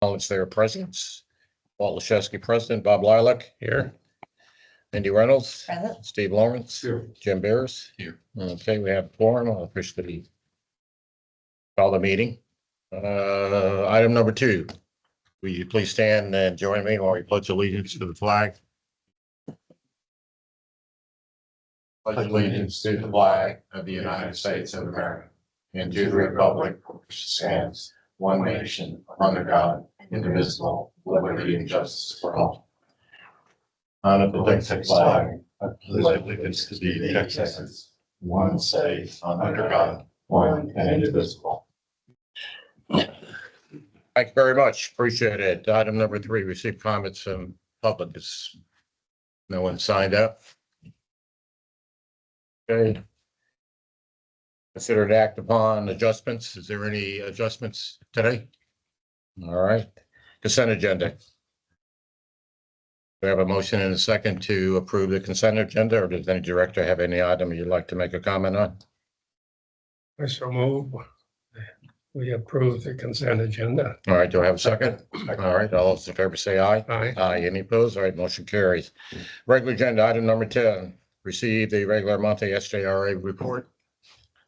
Acknowledge their presence. Walt Lashewski, President, Bob Lilac. Here. Mindy Reynolds. Present. Steve Lawrence. Here. Jim Beers. Here. Okay, we have a quorum. I'll officially call the meeting. Item number 2. Will you please stand and join me while we pledge allegiance to the flag? Pledge allegiance to the flag of the United States of America and to the republic which stands one nation under God, indivisible, with liberty and justice for all. Honor the Texas flag. I pledge allegiance to the Texas, one state under God, one and indivisible. Thank you very much. Appreciate it. Item number 3, receive comments from public. Is no one signed up? Okay. Consider to act upon adjustments. Is there any adjustments today? All right. Consent agenda. We have a motion and a second to approve the consent agenda, or does any director have any item you'd like to make a comment on? I so move. We approve the consent agenda. All right, do I have a second? All right, all those in favor say aye. Aye. Aye, any opposed? All right, motion carries. Regular agenda, item number 10, receive the regular monthly SJRA report.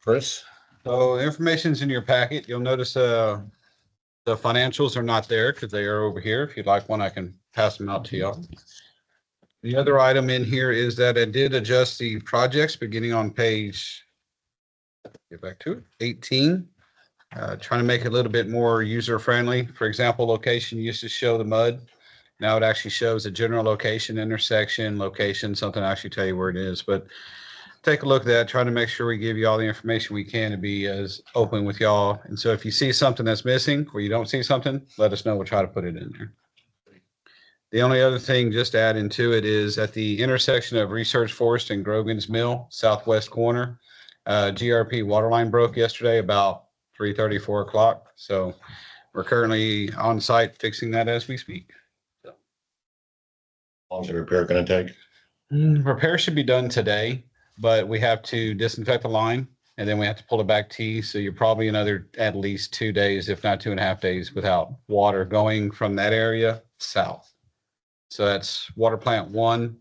Chris? So the information's in your packet. You'll notice the financials are not there because they are over here. If you'd like one, I can pass them out to y'all. The other item in here is that I did adjust the projects beginning on page, get back to it, 18. Trying to make it a little bit more user friendly. For example, location used to show the mud. Now it actually shows a general location, intersection, location, something I actually tell you where it is, but take a look at that, trying to make sure we give you all the information we can to be as open with y'all. And so if you see something that's missing or you don't see something, let us know. We'll try to put it in there. The only other thing just to add into it is at the intersection of Research Forest and Grogan's Mill, southwest corner, GRP water line broke yesterday about 3:30, 4 o'clock. So we're currently on site fixing that as we speak. How long is the repair going to take? Repair should be done today, but we have to disinfect the line and then we have to pull it back T. So you're probably another at least 2 days, if not 2.5 days without water going from that area south. So that's water plant 1,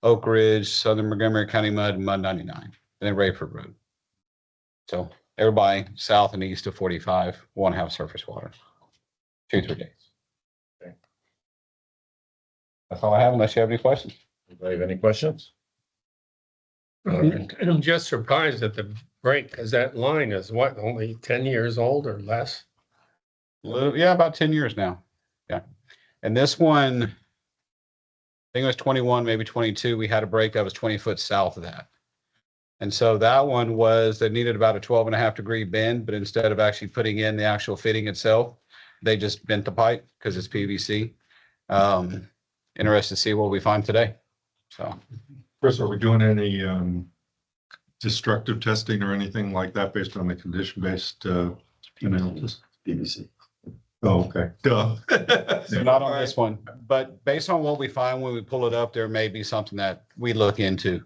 Oak Ridge, Southern Montgomery County Mud, and Mud 99, and then Rayford Road. So everybody south and east of 45 won't have surface water. 2-3 days. Okay. That's all I have unless you have any questions. Anybody have any questions? All right. I'm just surprised at the break because that line is what, only 10 years old or less? Yeah, about 10 years now. Yeah. And this one, I think it was 21, maybe 22. We had a break that was 20 foot south of that. And so that one was, they needed about a 12.5 degree bend, but instead of actually putting in the actual fitting itself, they just bent the pipe because it's PVC. Interested to see what we find today. So. Chris, are we doing any destructive testing or anything like that based on the condition-based analysis? BBC. Oh, okay. Duh. So not on this one, but based on what we find when we pull it up, there may be something that we look into.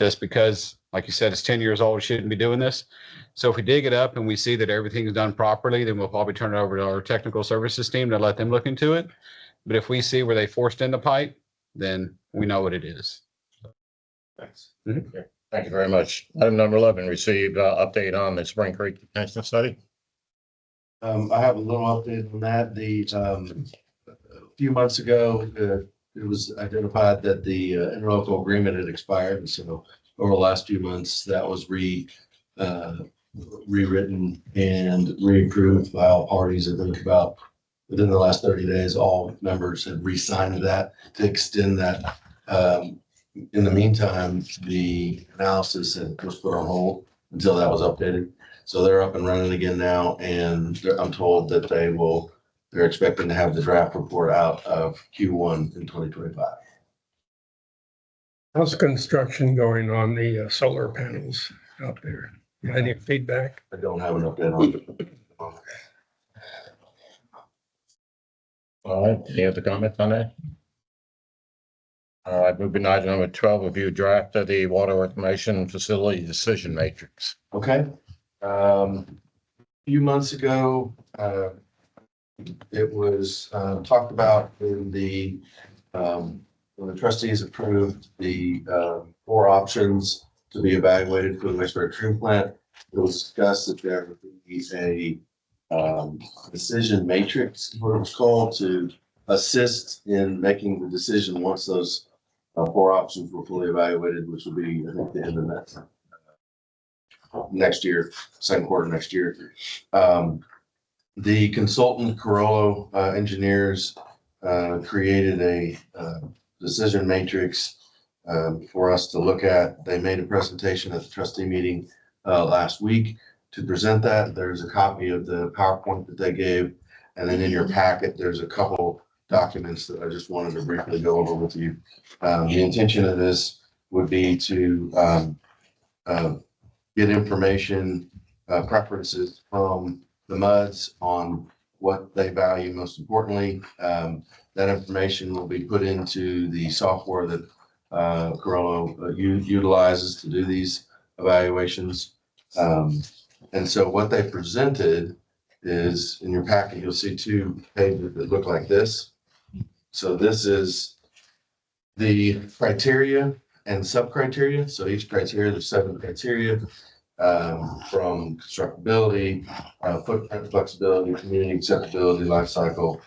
Just because, like you said, it's 10 years old, we shouldn't be doing this. So if we dig it up and we see that everything's done properly, then we'll probably turn it over to our technical services team to let them look into it. But if we see where they forced in the pipe, then we know what it is. Thanks. Thank you very much. Item number 11, received update on the Spring Creek detention study. I have a little update on that. A few months ago, it was identified that the interlocal agreement had expired. And so over the last few months, that was rewritten and reapproved by all parties. I think about within the last 30 days, all members had re-signed that to extend that. In the meantime, the analysis was put on hold until that was updated. So they're up and running again now, and I'm told that they're expecting to have the draft report out of Q1 in 2025. How's construction going on the solar panels out there? Got any feedback? I don't have an update on it. All right, any other comments on that? All right, moving on to item number 12, review draft of the water reclamation facility decision matrix. Okay. A few months ago, it was talked about in when the trustees approved the 4 options to be evaluated for the wastewater treatment plant. It was discussed that there would be a decision matrix, what it was called, to assist in making the decision once those 4 options were fully evaluated, which will be, I think, the end of that next year, second quarter next year. The consultant Carollo Engineers created a decision matrix for us to look at. They made a presentation at the trustee meeting last week to present that. There's a copy of the PowerPoint that they gave. And then in your packet, there's a couple documents that I just wanted to briefly go over with you. The intention of this would be to get information, preferences from the MUDs on what they value most importantly. That information will be put into the software that Carollo utilizes to do these evaluations. And so what they presented is, in your packet, you'll see 2 pages that look like this. So this is the criteria and sub-criteria. So each criteria, there's 7 criteria, from constructability, footprint flexibility, community acceptability, life cycle,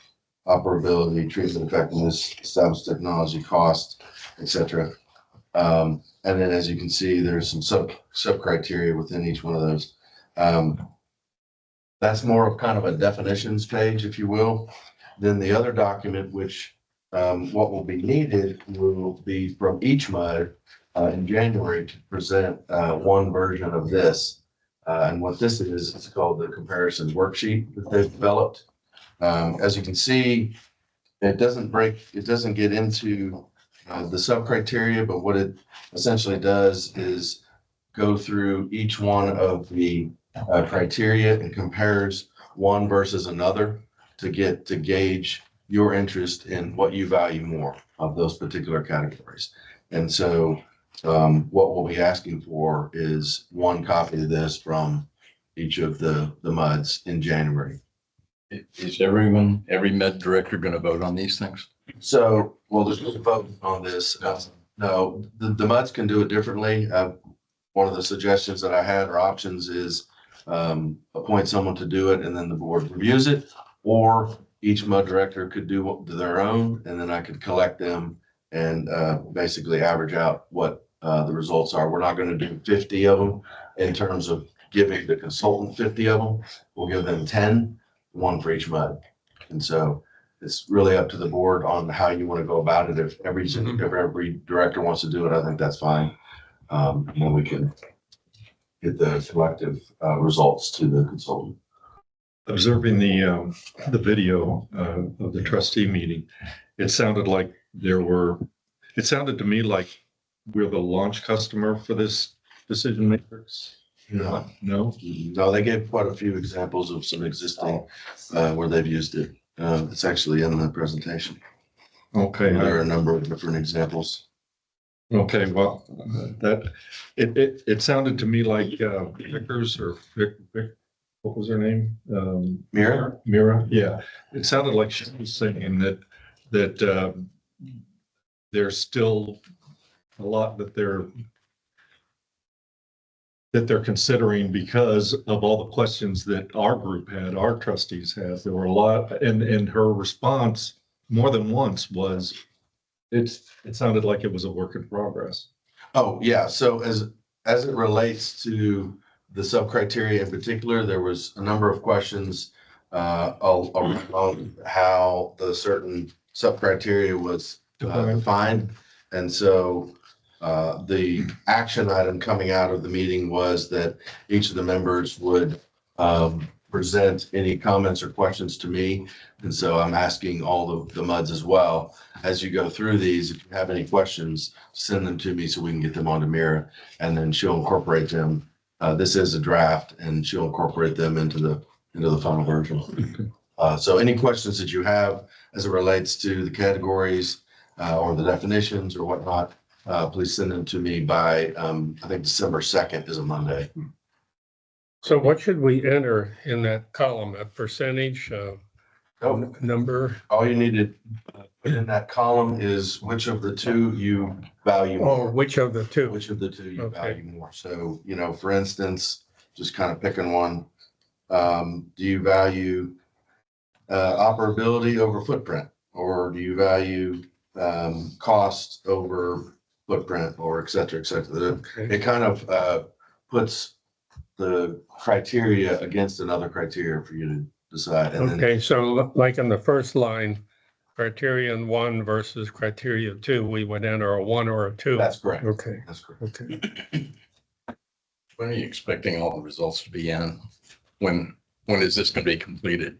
operability, treatment effectiveness, established technology, cost, etc. And then, as you can see, there's some sub criteria within each one of those. That's more of kind of a definitions page, if you will. Then the other document, which what will be needed, will be from each MUD in January to present one version of this. And what this is, it's called the comparison worksheet that they've developed. As you can see, it doesn't get into the sub-criteria, but what it essentially does is go through each one of the criteria and compares one versus another to gauge your interest in what you value more of those particular categories. And so what we'll be asking for is one copy of this from each of the MUDs in January. Is every med director going to vote on these things? So, well, there's no vote on this. No, the MUDs can do it differently. One of the suggestions that I had or options is appoint someone to do it and then the board reviews it, or each MUD director could do their own, and then I could collect them and basically average out what the results are. We're not going to do 50 of them in terms of giving the consultant 50 of them. We'll give them 10, one for each MUD. And so it's really up to the board on how you want to go about it. If every director wants to do it, I think that's fine. And then we can get the collective results to the consultant. Observing the video of the trustee meeting, it sounded to me like we're the launch customer for this decision matrix. No, No? they gave quite a few examples of some existing where they've used it. It's actually in the presentation. Okay. There are a number of different examples. Okay, well, it sounded to me like Vickers or Vic, what was her name? Mira, yeah. It sounded like she was saying that there's still a lot that they're considering because of all the questions that our group had, our trustees had. There were a lot, and her response more than once was, it sounded like it was a work in progress. Oh, yeah. So as it relates to the sub-criteria in particular, there was a number of questions on how the certain sub-criteria was defined. And so the action item coming out of the meeting was that each of the members would present any comments or questions to me. And so I'm asking all the MUDs as well, as you go through these, if you have any questions, send them to me so we can get them onto Mira, and then she'll incorporate them. This is a draft, and she'll incorporate them into the final version. So any questions that you have as it relates to the categories or the definitions or whatnot, please send them to me by, I think December 2nd is a Monday. So what should we enter in that column, a percentage, Oh, number? all you need to put in that column is which of the two you value Oh, more. which of the two? Which of the two you Okay. value more? So, for instance, just kind of picking one. Do you value operability over footprint? Or do you value cost over footprint, or et cetera, et cetera? Okay. It kind of puts the criteria against another criteria for you to decide. And then, Okay, so like in the first line, criterion 1 versus criteria 2, we would enter a 1 or a 2. that's correct. Okay, That's correct. okay. When are you expecting all the results to be in? When is this gonna be completed?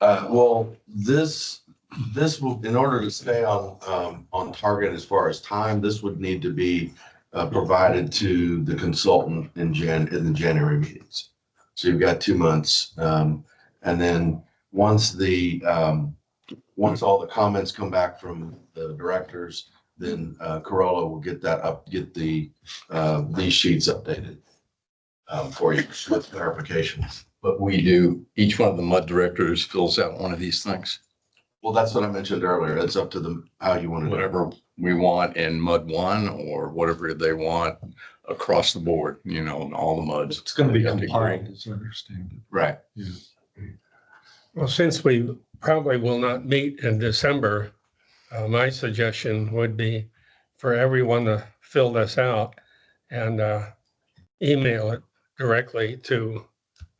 Well, this will, in order to stay on target as far as time, this would need to be provided to the consultant in the January meetings. So you've got 2 months. And then once once all the comments come back from the directors, then Corolla will get these sheets updated for you with clarifications. But each one of the MUD directors fills out one of these things, Well, that's what I mentioned earlier. It's up to them how you want to do it. whatever we want in MUD 1 or whatever they want across the board, in all the MUDs. It's gonna be They have to combined, agree. as I understand it. Right. Well, since we probably will not meet in December, my suggestion would be for everyone to fill this out and email it directly to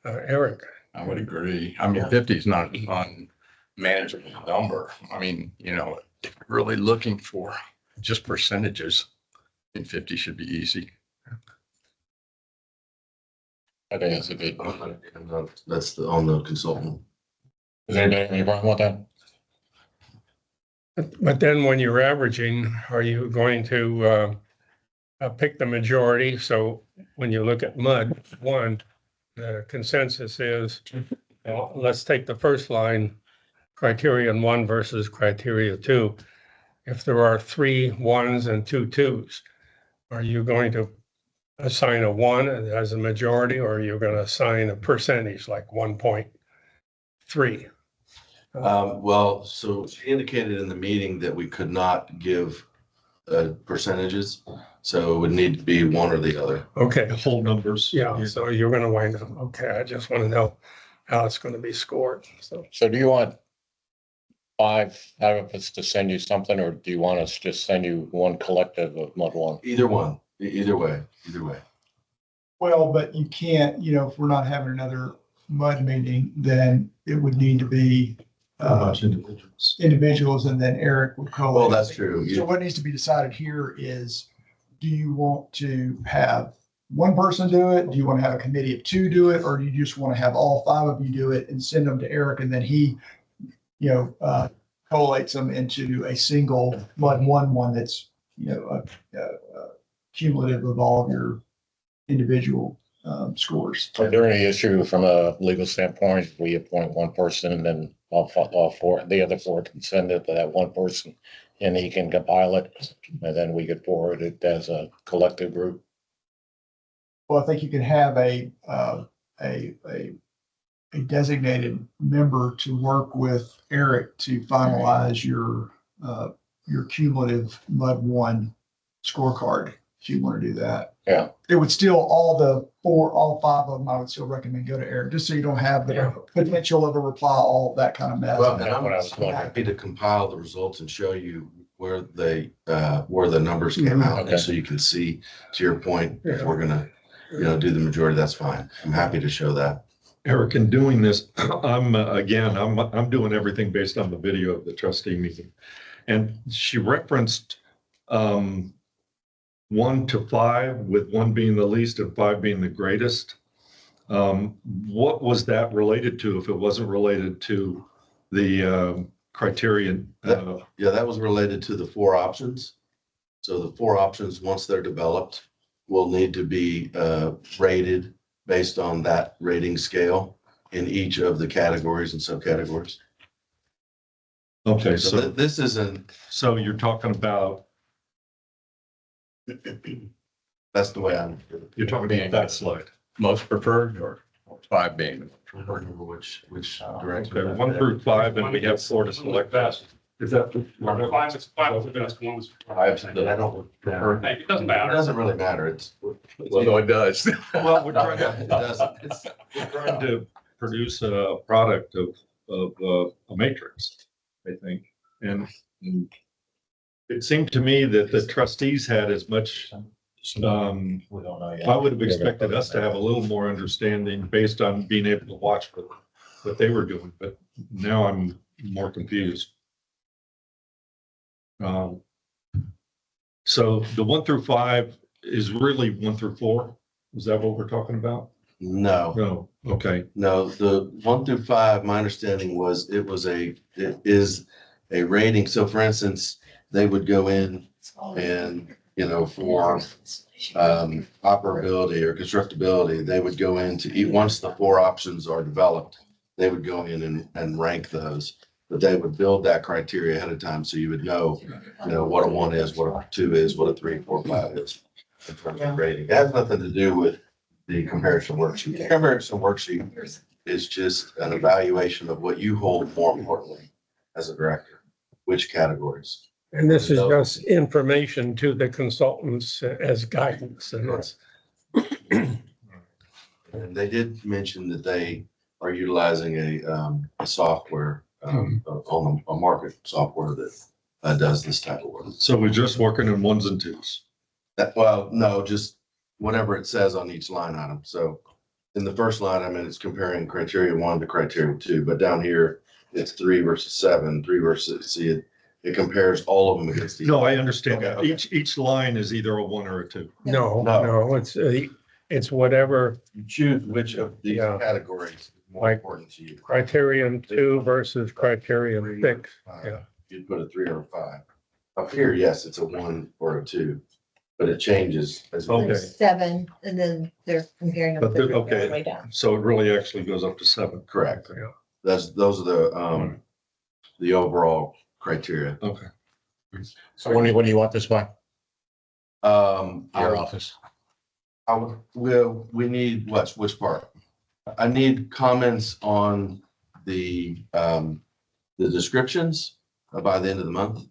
Eric. I would agree. I mean, 50 is not an unmanageable number. I mean, if you're really looking for just percentages, I think 50 should be easy. I think it's a good. That's on the consultant. Is anybody have any problem with that? But then when you're averaging, are you going to pick the majority? So when you look at MUD 1, the consensus is, well, let's take the first line, criterion 1 versus criteria 2. If there are 3 1s and 2 2s, are you going to assign a 1 as a majority, or are you going to assign a percentage like 1.3? Well, so she indicated in the meeting that we could not give percentages. So it would need to be one or the other. Okay, Whole numbers. yeah, so you're going to wind up, okay, I just want to know how it's going to be scored, so. So do you want 5 out of us to send you something, or do you want us to just send you one collective of MUD 1? Either one, either way. Well, but you can't, if we're not having another MUD meeting, then it would need to be Much individuals. individuals, and then Eric would call. Well, that's true. So what needs to be decided here is, do you want to have one person do it? Do you want to have a committee of 2 do it? Or do you just want to have all 5 of you do it and send them to Eric, and then he, collates them into a single MUD 1 that's, cumulative of all of your individual scores. Is there any issue from a legal standpoint, if we appoint one person and then all 4, the other 4 can send it to that one person and he can compile it, and then we could forward it as a collective group? Well, I think you can have a designated member to work with Eric to finalize your cumulative MUD 1 scorecard, if you want to do that. Yeah. It would still, all 5 of them, I would still recommend go to Eric, just so you don't have the potential of a reply, all that kind of mess. Well, and That's what I was I'm wondering. happy to compile the results and show you where the numbers came out. Okay. And so you can see, to your point, if we're gonna, do the majority, that's fine. I'm happy to show that. Eric, in doing this, I'm doing everything based on the video of the trustee meeting. And she referenced 1 to 5, with 1 being the least and 5 being the greatest. What was that related to, if it wasn't related to the criterion? Yeah, that was related to the 4 options. So the 4 options, once they're developed, will need to be rated based on that rating scale in each of the categories and subcategories. Okay, So so, this isn't, so you're talking about, that's the way you're talking about that slide. Most preferred or 5 being. Remember which Okay, direction. 1 through 5, and we have 4 to select. Is that? Five was the best one. Five's the- I don't. Hey, it doesn't It matter. doesn't really matter. It's. Well, no, it does. Well, we're trying It doesn't. It's. we're trying to produce a product of a matrix, I think. And it seemed to me that the trustees had as much, We don't know yet. I would have expected us to have a little more understanding based on being able to watch what they were doing, but now I'm more confused. So the 1 through 5 is really 1 through 4? Is that what we're talking about? No. No, okay. No, the 1 through 5, my understanding was it is a rating. So for instance, they would go in and, for operability or constructability, they would go into once the 4 options are developed, they would go in and rank those. But they would build that criteria ahead of time, so you would know, what a 1 is, what a 2 is, what a 3, 4, 5 is in terms of rating. It has nothing to do with the comparison worksheet. The comparison worksheet is just an evaluation of what you hold more importantly as a director, which categories. And this is just information to the consultants as guidance, and it's, And they did mention that they are utilizing a software, on a market software that does this type of work. So we're just working in 1s and 2s. No, just whatever it says on each line item. So in the first line, it's comparing criteria 1 to criteria 2, but down here, it's 3 versus 7, 3 versus, see, it compares all of them against each. No, I understand that. Okay. Each line is either a 1 or a 2. no, it's whatever You choose which of these Yeah. categories is more Like- important to you. criterion 2 versus criterion 6. Yeah. You'd put a 3 or a 5. Up here, yes, it's a 1 or a 2, but it changes as. Okay. Seven, and then they're comparing them. But to they're- the okay. way down. So it really actually goes up to 7. Correct. Yeah. Those are the overall criteria. Okay. So when do you want this by? Our I office. we need which part? I need comments on the descriptions by the end of the month.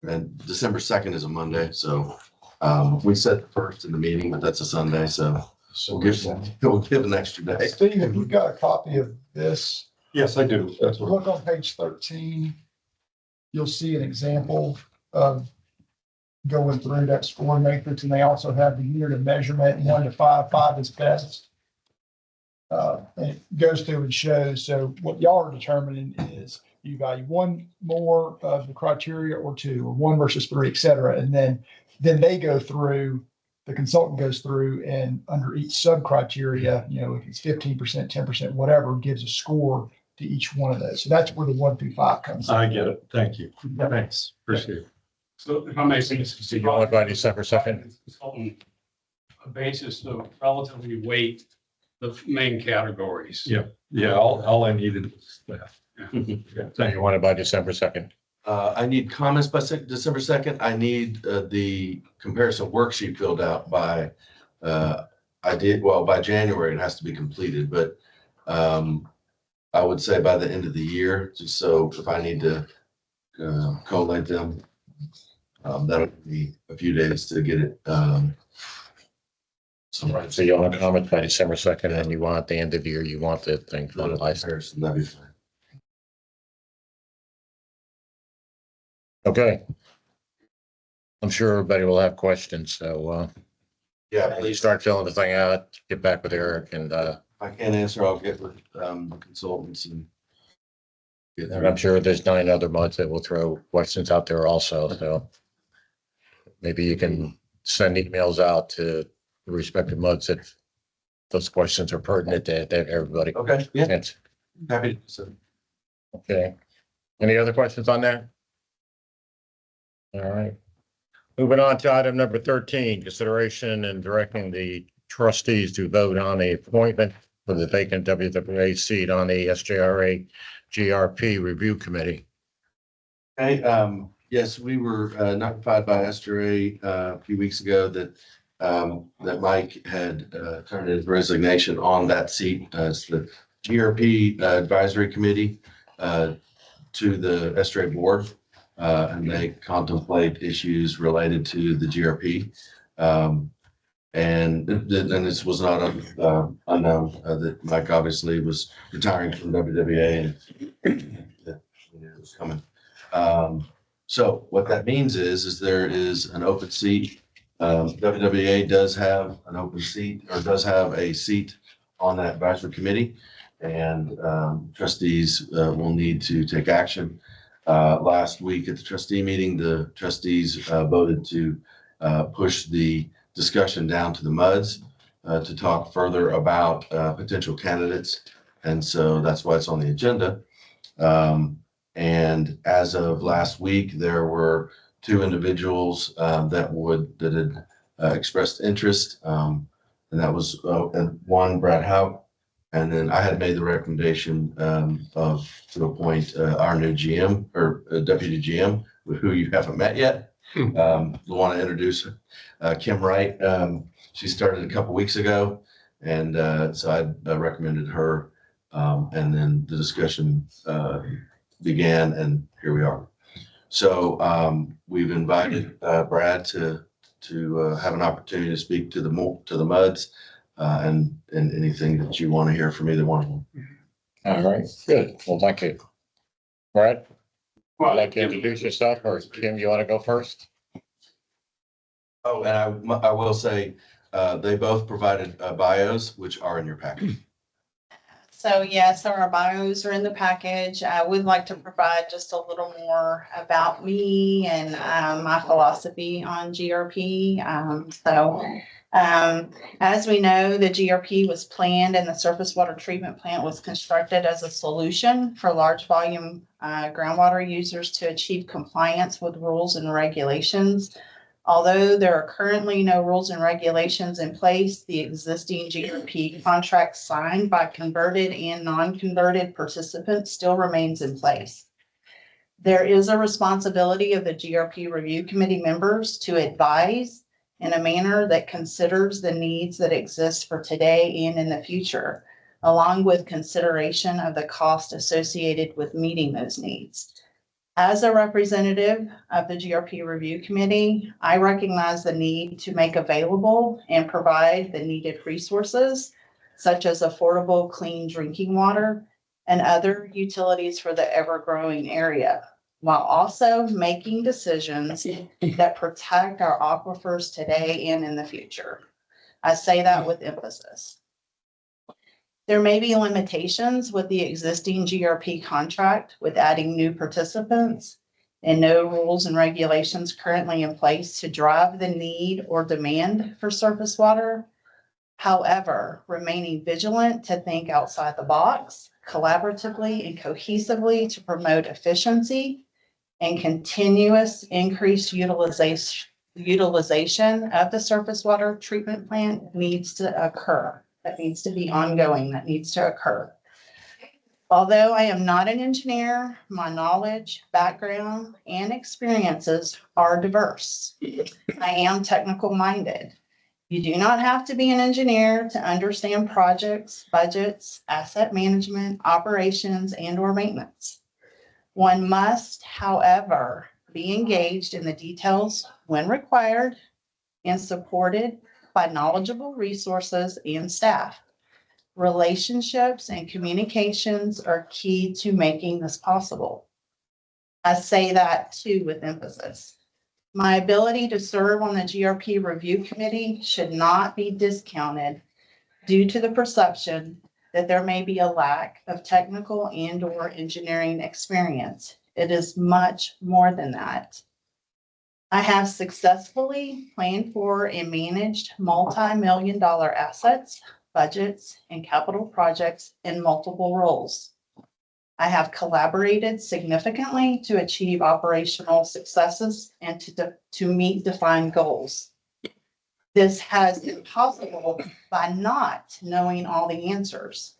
And December 2nd is a Monday, so, we said the 1st in the meeting, but that's a Sunday, so we'll give an extra day. Steve, if you've got a copy of this, Yes, I do. That's what. look on page 13. You'll see an example of going through that scoring matrix, and they also have the unit of measurement, 1 to 5. 5 is best. And it goes through and shows, so what y'all are determining is you value 1 more of the criteria or 2, or 1 versus 3, et cetera. And then they go through, the consultant goes through and under each sub criteria, if it's 15%, 10%, whatever, gives a score to each one of those. So that's where the 1 through 5 comes in. I get it. Thank you. Thanks. Appreciate it. So if I may say this. So you want it by December 2nd? Consultant, a basis to relatively weight the main categories. Yeah. Yeah, all I needed was that. So you want it by December 2nd? I need comments by December 2nd. I need the comparison worksheet filled out by, by January, it has to be completed, but I would say by the end of the year, just so if I need to collate them, that'll be a few days to get it. So you want comments by December 2nd, and you want the end of the year, you want the thing finalized. Comparison, that'd be fine. Okay. I'm sure everybody will have questions, so Yeah, please please, start filling the thing out, get back with Eric, and if I can't answer, I'll get with the consultants and get I'm through. sure there's 9 other months that will throw questions out there also, so maybe you can send emails out to the respective months if those questions are pertinent to everybody. Okay, yeah, Yes. happy to. So, Okay. Any other questions on that? All right. Moving on to item number 13, consideration and directing the trustees to vote on the appointment for the vacant WWA seat on the SJRA GRP Review Committee. Okay, yes, we were notified by SJRA a few weeks ago that that Mike had turned his resignation on that seat as the GRP Advisory Committee to the Estuary Board. And they contemplate issues related to the GRP. And this was not unknown that Mike obviously was retiring from WWA and it was coming. So what that means is there is an open seat. WWA does have an open seat or does have a seat on that advisory committee, and trustees will need to take action. Last week at the trustee meeting, the trustees voted to push the discussion down to the MUDs to talk further about potential candidates. And so that's why it's on the agenda. And as of last week, there were 2 individuals that had expressed interest. And that was one, Brad Howe. And then I had made the recommendation to appoint our new GM or deputy GM, who you haven't met yet. Want to introduce Kim Wright. She started a couple weeks ago, and so I recommended her. And then the discussion began, and here we are. So we've invited Brad to have an opportunity to speak to the MUDs. And anything that you want to hear from either one of them. All right, good. Well, thank you. Brad, would you like to introduce yourself, or Kim, you want to go first? Oh, and I will say, they both provided bios, which are in your package. So yes, our bios are in the package. I would like to provide just a little more about me and my philosophy on GRP. As we know, the GRP was planned and the surface water treatment plant was constructed as a solution for large volume groundwater users to achieve compliance with rules and regulations. Although there are currently no rules and regulations in place, the existing GRP contract signed by converted and non-converted participants still remains in place. There is a responsibility of the GRP review committee members to advise in a manner that considers the needs that exist for today and in the future, along with consideration of the cost associated with meeting those needs. As a representative of the GRP Review Committee, I recognize the need to make available and provide the needed resources, such as affordable, clean drinking water and other utilities for the ever-growing area, while also making decisions that protect our aquifers today and in the future. I say that with emphasis. There may be limitations with the existing GRP contract with adding new participants and no rules and regulations currently in place to drive the need or demand for surface water. However, remaining vigilant to think outside the box, collaboratively and cohesively to promote efficiency and continuous increased utilization of the surface water treatment plant needs to occur. That needs to be ongoing, that needs to occur. Although I am not an engineer, my knowledge, background, and experiences are diverse. I am technical minded. You do not have to be an engineer to understand projects, budgets, asset management, operations, and/or maintenance. One must, however, be engaged in the details when required and supported by knowledgeable resources and staff. Relationships and communications are key to making this possible. I say that too with emphasis. My ability to serve on the GRP Review Committee should not be discounted due to the perception that there may be a lack of technical and/or engineering experience. It is much more than that. I have successfully planned for and managed multi-million-dollar assets, budgets, and capital projects in multiple roles. I have collaborated significantly to achieve operational successes and to meet defined goals. This has been possible by not knowing all the answers,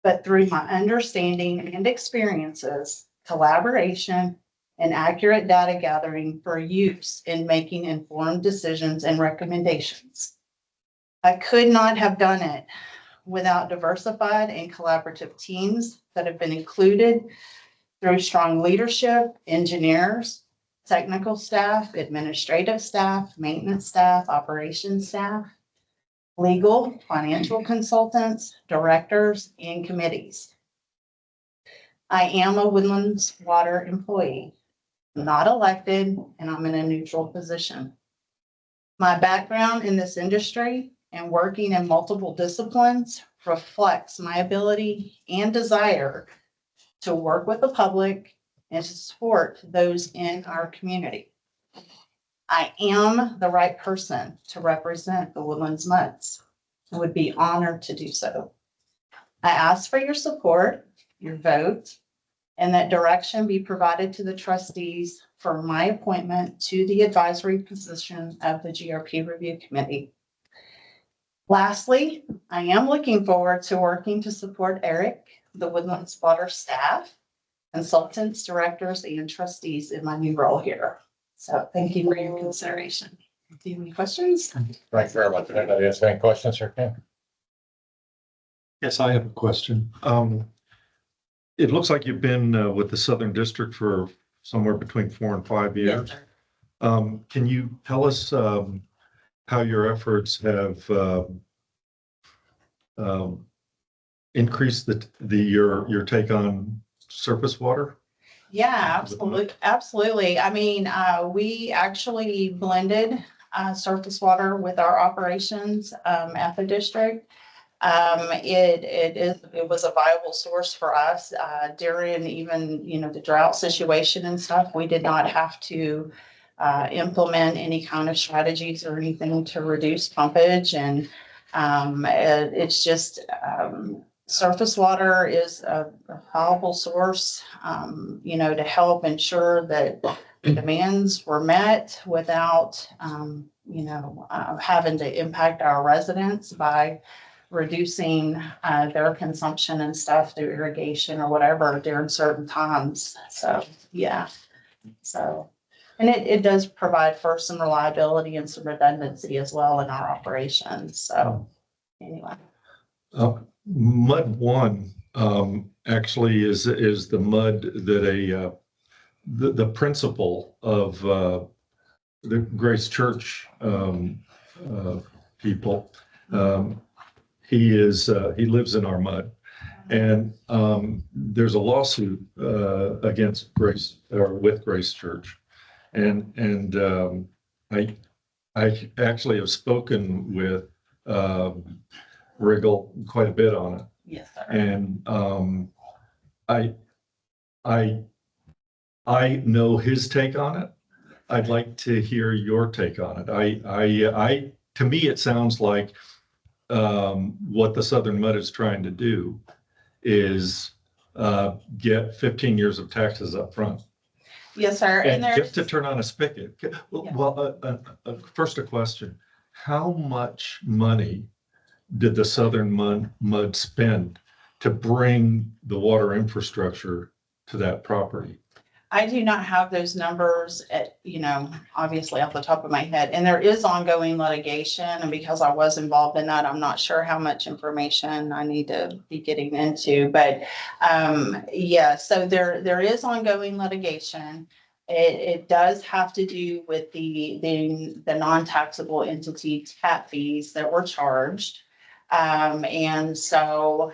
but through my understanding and experiences, collaboration, and accurate data gathering for use in making informed decisions and recommendations. I could not have done it without diversified and collaborative teams that have been included through strong leadership, engineers, technical staff, administrative staff, maintenance staff, operations staff, legal, financial consultants, directors, and committees. I am a Woodlands Water employee, not elected, and I'm in a neutral position. My background in this industry and working in multiple disciplines reflects my ability and desire to work with the public and to support those in our community. I am the right person to represent the Woodlands Muds. I would be honored to do so. I ask for your support, your vote, and that direction be provided to the trustees for my appointment to the advisory position of the GRP Review Committee. Lastly, I am looking forward to working to support Eric, the Woodlands Water staff, consultants, directors, and trustees in my new role here. So thank you for your consideration. Do you have any questions? Thank you very much. Anybody has any questions for Kim? Yes, I have a question. It looks like you've been with the Southern District for somewhere between 4 and 5 years. Can you tell us how your efforts have increased your take on surface water? Yeah, absolutely. I mean, we actually blended surface water with our operations at the district. It was a viable source for us during even, the drought situation and stuff. We did not have to implement any kind of strategies or anything to reduce pumpage, and it's just surface water is a powerful source, to help ensure that the demands were met without, having to impact our residents by reducing their consumption and stuff through irrigation or whatever during certain times. So, yeah. So, and it does provide for some reliability and some redundancy as well in our operations. So, anyway. Mud One actually is the mud that the principal of the Grace Church people. He lives in our mud, and there's a lawsuit against Grace or with Grace Church, and I actually have spoken with Riggle quite a bit on it. Yes, sir. And I know his take on it. I'd like to hear your take on it. To me, it sounds like what the Southern Mud is trying to do is get 15 years of taxes up front. Yes, sir. And just to turn on a spigot. Well, first a question. How much money did the Southern Mud spend to bring the water infrastructure to that property? I do not have those numbers obviously off the top of my head. And there is ongoing litigation. And because I was involved in that, I'm not sure how much information I need to be getting into. But so there is ongoing litigation. It does have to do with the non-taxable entity tap fees that were charged. And so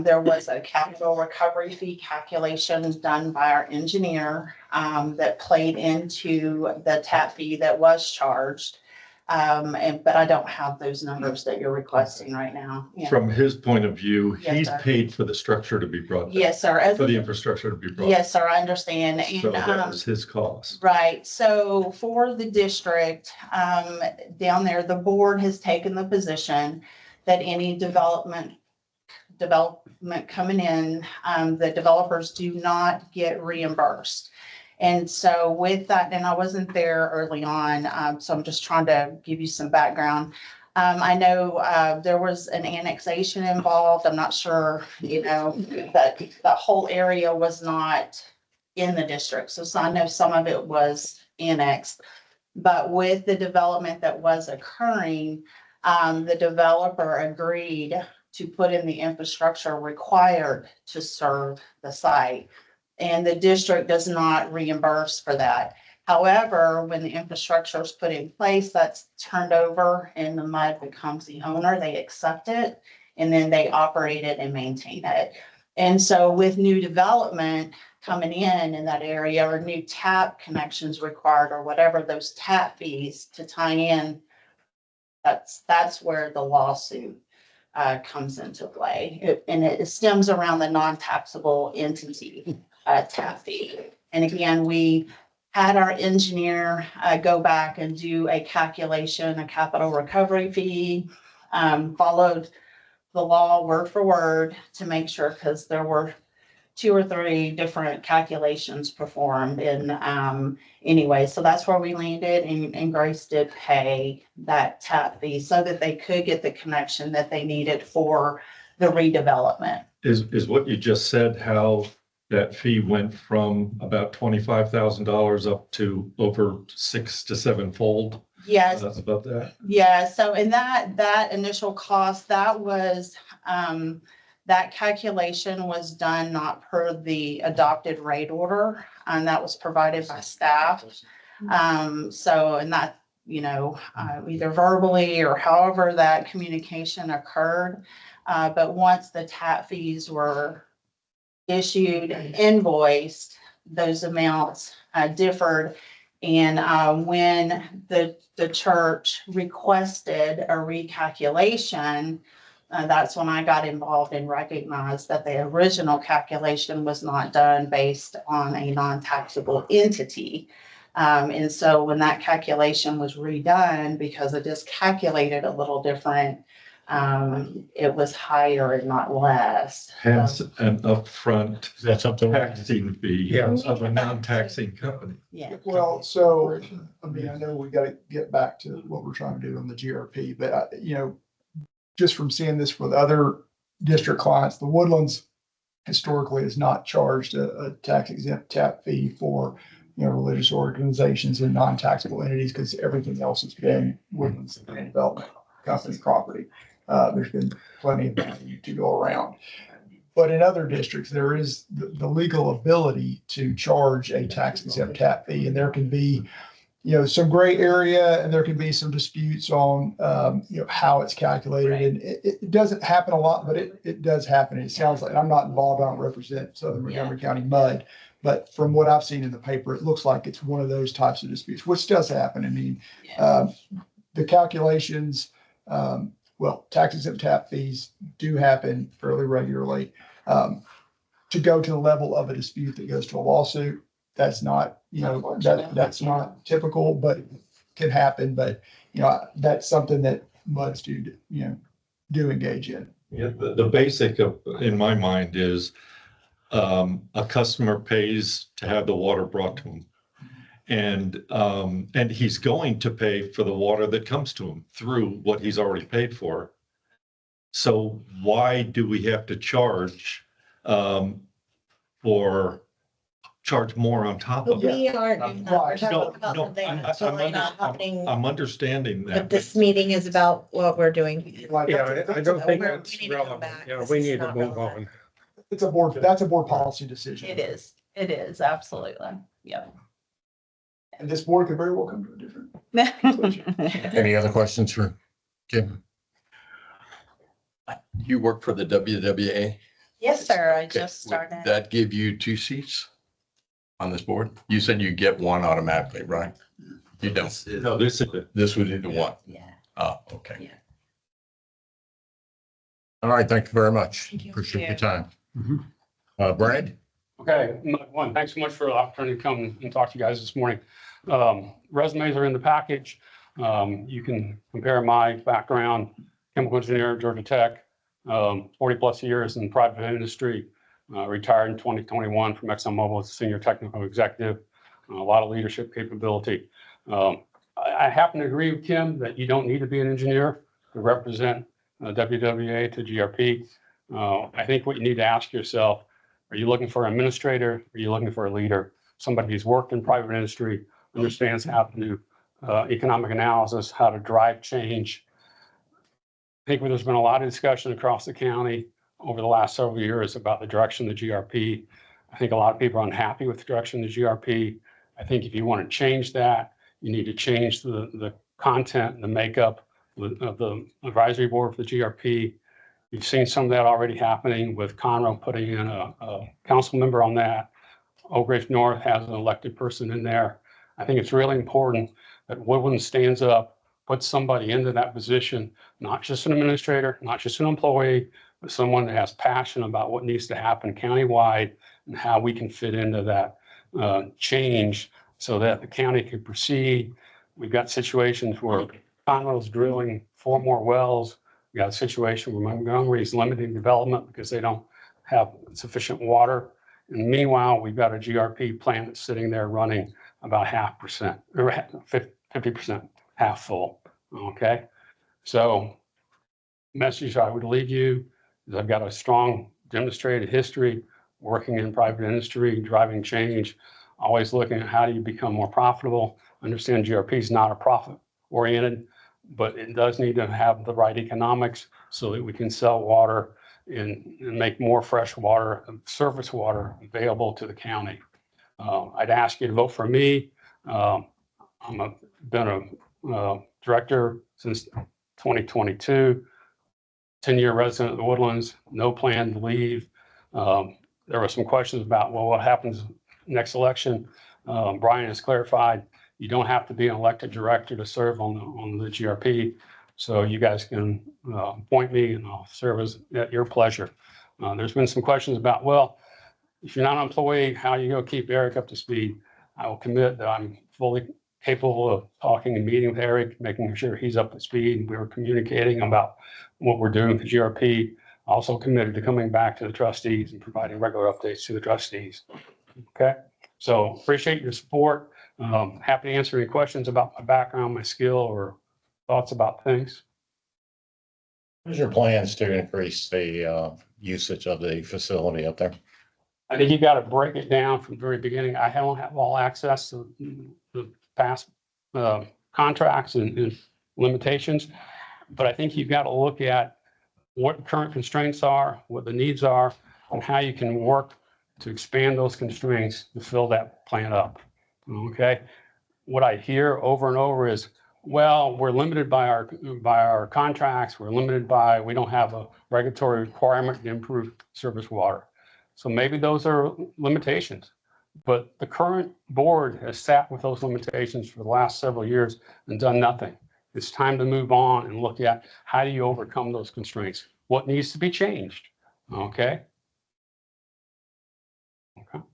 there was a capital recovery fee calculation done by our engineer that played into the tap fee that was charged. But I don't have those numbers that you're requesting right now. Yeah. From his point of view, Yes, he's sir. paid for the structure to be brought down. Yes, sir. For the infrastructure to be brought. Yes, sir. I understand. So And that was his cost. right. So for the district down there, the board has taken the position that any development coming in, the developers do not get reimbursed. And so with that, and I wasn't there early on, so I'm just trying to give you some background. I know there was an annexation involved. I'm not sure, that whole area was not in the district. So I know some of it was annexed. But with the development that was occurring, The developer agreed to put in the infrastructure required to serve the site. And the district does not reimburse for that. However, when the infrastructure is put in place, that's turned over and the MUD becomes the owner, they accept it and then they operate it and maintain it. And so with new development coming in that area or new tap connections required or whatever, those tap fees to tie in, that's where the lawsuit comes into play. And it stems around the non-taxable entity tap fee. And again, we had our engineer go back and do a calculation, a capital recovery fee, followed the law word for word to make sure, because there were 2 or 3 different calculations performed anyway. So that's where we landed, and Grace did pay that tap fee so that they could get the connection that they needed for the redevelopment. Is what you just said, how that fee went from about $25,000 up to over 6 to 7-fold? Yes. About that? Yeah, so in that initial cost, that was, that calculation was done not per the adopted rate order, and that was provided by staff. So, and that, either verbally or however that communication occurred. But once the tap fees were issued and invoiced, those amounts differed. And when the church requested a recalculation, that's when I got involved and recognized that the original calculation was not done based on a non-taxable entity. And so when that calculation was redone, because it is calculated a little different, it was higher and not less. Hence an upfront Is that something? taxing fee Yeah. of a non-taxing company. Yeah. Well, so, I mean, I know we gotta get back to what we're trying to do on the GRP, but just from seeing this with other district clients, the Woodlands historically has not charged a tax exempt tap fee for, religious organizations and non-taxable entities, because everything else has been Woodlands Land Development Company property. There's been plenty of value to go around. But in other districts, there is the legal ability to charge a tax exempt tap fee, and there can be, some gray area, and there can be some disputes on, how it's calculated. Right. And it doesn't happen a lot, but it does happen. It sounds like, I'm not involved, I don't represent Southern Montgomery County MUD, but from what I've seen in the paper, it looks like it's one of those types of disputes, which does happen. I mean, the calculations, tax exempt tap fees do happen fairly regularly. To go to the level of a dispute that goes to a lawsuit, that's not, that's not typical, but can happen. But, that's something that MUDs do engage in. Yeah, the basic of, in my mind, is a customer pays to have the water brought to him. And he's going to pay for the water that comes to him through what he's already paid for. So why do we have to charge more on top But of it? we aren't, doing that. We're Right. talking about No, something I'm- that's I'm really not under- happening. I'm understanding that. But this meeting is about what we're doing. Like, Yeah, I don't think We that's need to come relevant. back. Yeah, This we is need to not move relevant. on. that's a board policy decision. It is. It is, absolutely. Yeah. And this board could very well come to a different. Any other questions for Kim? You work for the WWA? Yes, sir. I Okay, just would started. that give you 2 seats on this board? You said you get 1 automatically, right? You don't. No, this is it. This would be the 1. Yeah. Oh, okay. Yeah. All right, thank you very much. Thank you. Appreciate your time. Mhm. Brad? Okay, thanks so much for the opportunity to come and talk to you guys this morning. Resumes are in the package. You can compare my background, chemical engineer, Georgia Tech, 40+ years in the private industry, retired in 2021 from ExxonMobil as a senior technical executive, a lot of leadership capability. I happen to agree with Kim that you don't need to be an engineer to represent WWA to GRP. I think what you need to ask yourself, are you looking for an administrator? Are you looking for a leader? Somebody who's worked in private industry, understands how to do economic analysis, how to drive change, I think there's been a lot of discussion across the county over the last several years about the direction of the GRP. I think a lot of people are unhappy with the direction of the GRP. I think if you want to change that, you need to change the content and the makeup of the advisory board for the GRP. You've seen some of that already happening with Conroe putting in a council member on that. Oak Ridge North has an elected person in there. I think it's really important that Woodland stands up, puts somebody into that position, not just an administrator, not just an employee, but someone that has passion about what needs to happen countywide and how we can fit into that change so that the county can proceed. We've got situations where Conroe's drilling 4 more wells. We got a situation where Montgomery's limiting development because they don't have sufficient water. And meanwhile, we've got a GRP plant that's sitting there running about 0.5% or 50% half full. Okay. So message I would leave you is I've got a strong demonstrated history working in private industry, driving change, always looking at how do you become more profitable. Understand GRP is not a profit oriented, but it does need to have the right economics so that we can sell water and make more fresh water, surface water available to the county. I'd ask you to vote for me. Been a director since 2022, 10-year resident of the Woodlands, no plan to leave. There were some questions about, well, what happens next election? Brian has clarified, you don't have to be an elected director to serve on the GRP. So you guys can appoint me and I'll serve at your pleasure. There's been some questions about, well, if you're not an employee, how are you going to keep Eric up to speed? I will commit that I'm fully capable of talking and meeting with Eric, making sure he's up to speed. We were communicating about what we're doing with the GRP. Also committed to coming back to the trustees and providing regular updates to the trustees. Okay, so appreciate your support. Happy to answer any questions about my background, my skill, or thoughts about things. What are your plans to increase the usage of the facility up there? I think you got to break it down from the very beginning. I don't have all access to the past contracts and limitations, but I think you've got to look at what current constraints are, what the needs are, and how you can work to expand those constraints to fill that plant up. Okay. What I hear over and over is, well, we're limited by our contracts. We're limited by, we don't have a regulatory requirement to improve surface water. So maybe those are limitations, but the current board has sat with those limitations for the last several years and done nothing. It's time to move on and look at how do you overcome those constraints? What needs to be changed? Okay. Okay.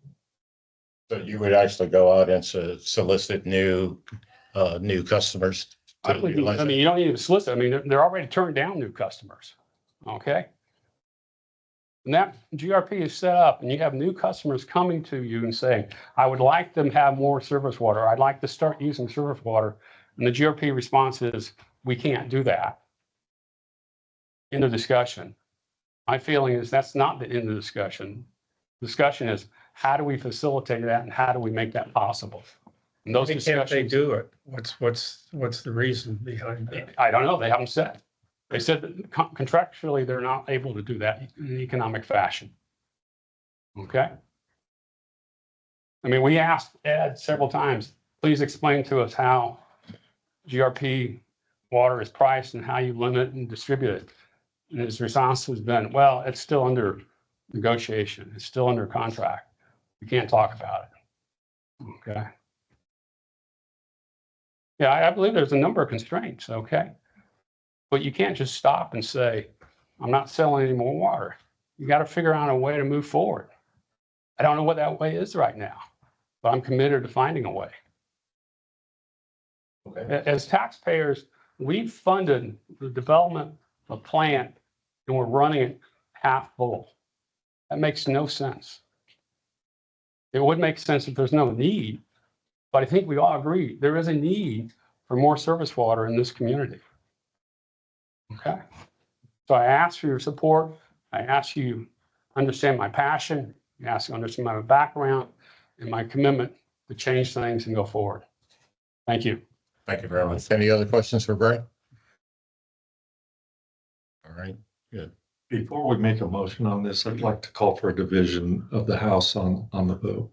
So you would actually go out and solicit new customers? I mean, you don't need to solicit. I mean, they're already turned down new customers. Okay. And that GRP is set up and you have new customers coming to you and saying, I would like them to have more surface water. I'd like to start using surface water. And the GRP response is, we can't do that. End of discussion. My feeling is that's not the end of the discussion. Discussion is, how do we facilitate that and how do we make that possible? And those Why can't they discussions, do it? What's the reason behind that? I don't know. They haven't said. They said that contractually, they're not able to do that in an economic fashion. Okay. I mean, we asked Ed several times, please explain to us how GRP water is priced and how you limit and distribute it. And his response has been, well, it's still under negotiation. It's still under contract. We can't talk about it. Okay. Yeah, I believe there's a number of constraints. Okay. But you can't just stop and say, I'm not selling any more water. You got to figure out a way to move forward. I don't know what that way is right now, but I'm committed to finding a way. Okay. As taxpayers, we've funded the development of a plant and we're running it half full. That makes no sense. It would make sense if there's no need, but I think we all agree there is a need for more surface water in this community. Okay. So I ask for your support. I ask you understand my passion. I ask you understand my background and my commitment to change things and go forward. Thank you. Thank you very much. Any other questions for Brad? All right, good. Before we make a motion on this, I'd like to call for a division of the House on the vote.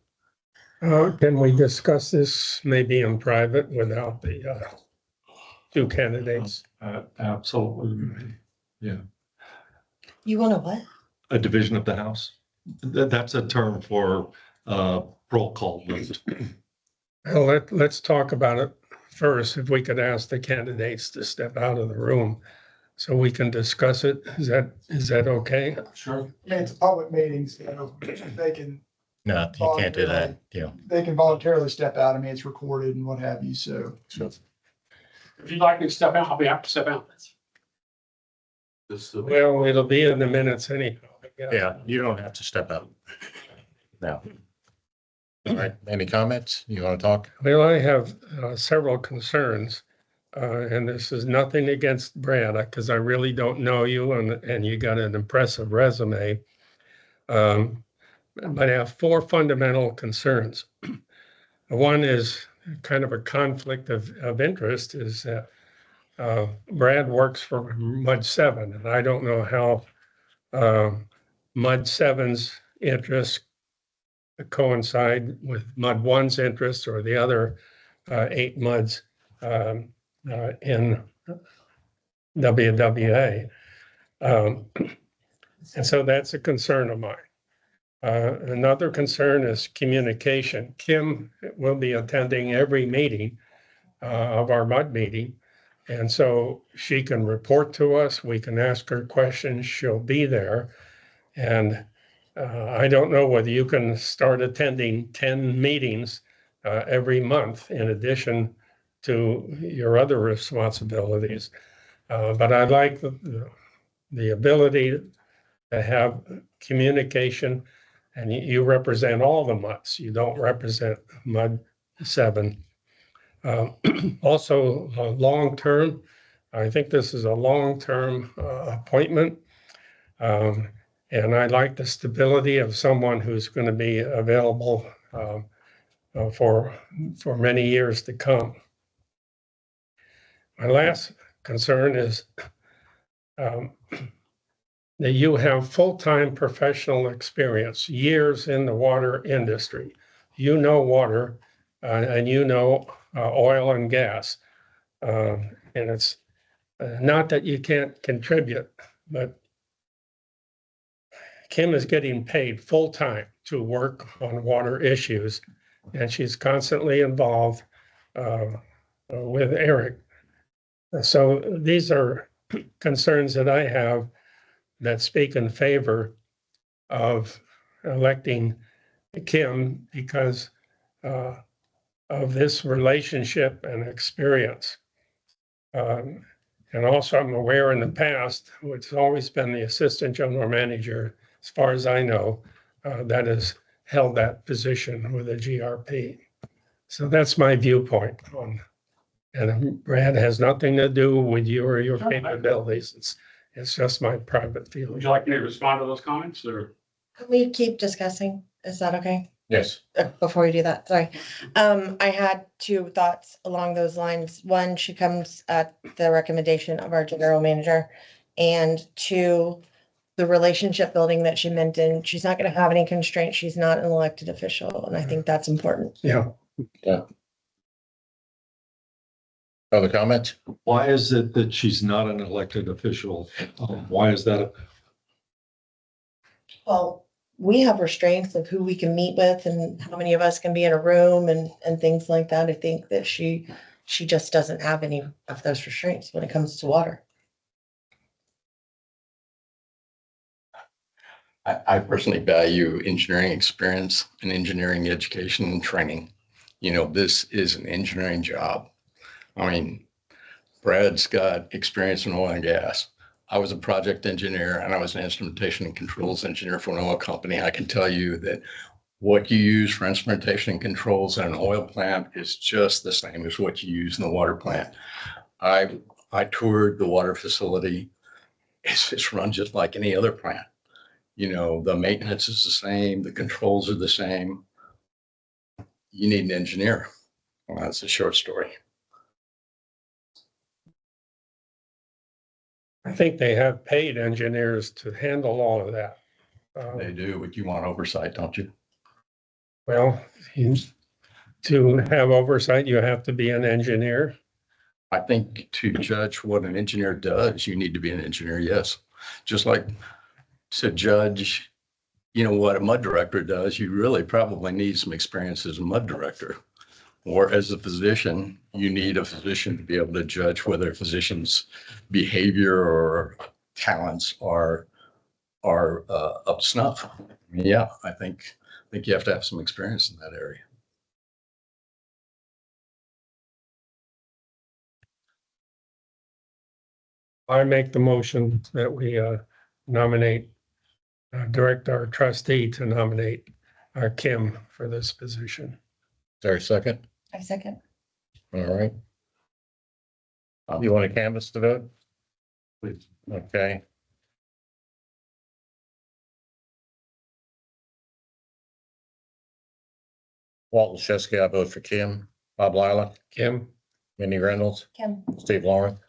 Can we discuss this maybe in private without the two candidates? Absolutely. You wanna what? A division of the House. That's a term for roll call vote. Well, let's talk about it first. If we could ask the candidates to step out of the room so we can discuss it. Is that okay? Sure. I mean, it's a public meeting, so they can, No, you can't do that. Yeah. they can voluntarily step out. I mean, it's recorded and what have you, so. If you'd like me to step out, I'll be happy to step out. Well, it'll be in the minutes anyhow. Yeah, you don't have to step out. No. All right, any comments? You want to talk? Well, I have several concerns. And this is nothing against Brad, because I really don't know you and you got an impressive resume. But I have four fundamental concerns. One is kind of a conflict of interest is that Brad works for Mud 7, and I don't know how Mud 7's interests coincide with Mud 1's interests or the other 8 muds in WWA. And so that's a concern of mine. Another concern is communication. Kim will be attending every meeting of our MUD meeting. And so she can report to us, we can ask her questions, she'll be there. And I don't know whether you can start attending 10 meetings every month in addition to your other responsibilities. But I like the ability to have communication, and you represent all the MUDs. You don't represent MUD 7. Also, long-term, I think this is a long-term appointment. And I like the stability of someone who's going to be available for many years to come. My last concern is that you have full-time professional experience, years in the water industry. You know water and you know oil and gas. And it's not that you can't contribute, but Kim is getting paid full-time to work on water issues, and she's constantly involved with Eric. So these are concerns that I have that speak in favor of electing Kim because of this relationship and experience. And also I'm aware in the past, it's always been the assistant general manager, as far as I know, that has held that position with a GRP. So that's my viewpoint on. And Brad has nothing to do with you or your capabilities. It's just my private Would feeling. you like me to respond to those comments or? Can we keep discussing? Is that okay? Yes. Before we do that, sorry. I had two thoughts along those lines. One, she comes at the recommendation of our general manager. And two, the relationship building that she mentioned, she's not gonna have any constraints. She's not an elected official, and I think that's important. Yeah. Other comments? Why is it that she's not an elected official? Why is that? Well, we have restraints of who we can meet with and how many of us can be in a room and things like that. I think that she just doesn't have any of those restraints when it comes to water. I personally value engineering experience and engineering education and training. You know, this is an engineering job. I mean, Brad's got experience in oil and gas. I was a project engineer and I was an instrumentation and controls engineer for an oil company. I can tell you that what you use for instrumentation and controls in an oil plant is just the same as what you use in the water plant. I toured the water facility. It's run just like any other plant. You know, the maintenance is the same, the controls are the same. You need an engineer. Well, that's a short story. I think they have paid engineers to handle all of that. They do, but you want oversight, don't you? Well, to have oversight, you have to be an engineer. I think to judge what an engineer does, you need to be an engineer, yes. Just like to judge, what a mud director does, you really probably need some experience as a mud director. Or as a physician, you need a physician to be able to judge whether a physician's behavior or talents are up to snuff. Yeah, I think you have to have some experience in that area. I make the motion that we nominate, direct our trustee to nominate our Kim for this position. Is there a second? I second. All right. You want to canvass the vote? Please. Okay. Walt Leszewski, I vote for Kim. Bob Lila, Kim? Minnie Reynolds, Kim. Steve Lawrence,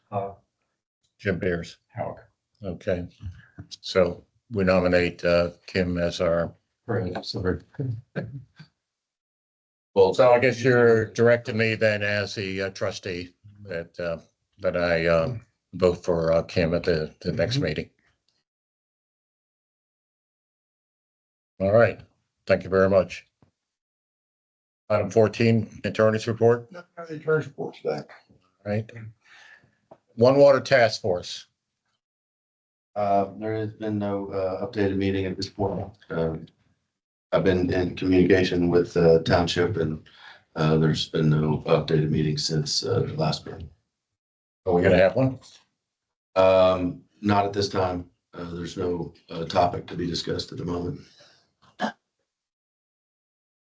Jim Pierce. Howard. Okay, so we nominate Kim as our. Right. Well, so I guess you're directing me then as the trustee that I vote for Kim at the next meeting. All right, thank you very much. Item 14, attorney's report. No, the attorney's report's back. Right. One Water Task Force. There has been no updated meeting at this point. I've been in communication with the township and there's been no updated meeting since the last meeting. Are we gonna have one? Not at this time. There's no topic to be discussed at the moment.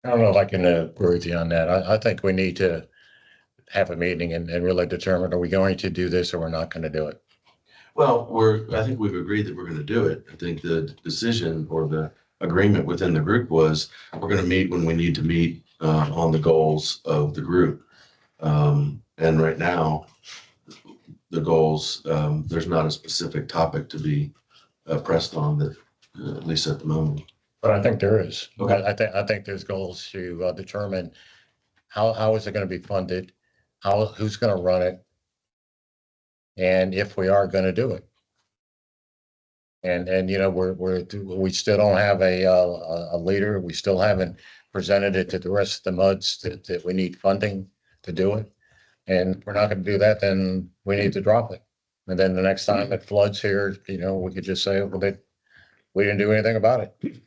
I don't know if I can agree with you on that. I think we need to have a meeting and really determine, are we going to do this or we're not gonna do it? Well, I think we've agreed that we're going to do it. I think the decision or the agreement within the group was we're going to meet when we need to meet on the goals of the group. And right now, the goals, there's not a specific topic to be pressed on that, at least at the moment. But I think there is. Okay. I think there's goals to determine how is it gonna be funded? Who's gonna run it? And if we are gonna do it. And we still don't have a leader. We still haven't presented it to the rest of the MUDs that we need funding to do it. And if we're not gonna do that, then we need to drop it. And then the next time it floods here, we could just say, well, we didn't do anything about it.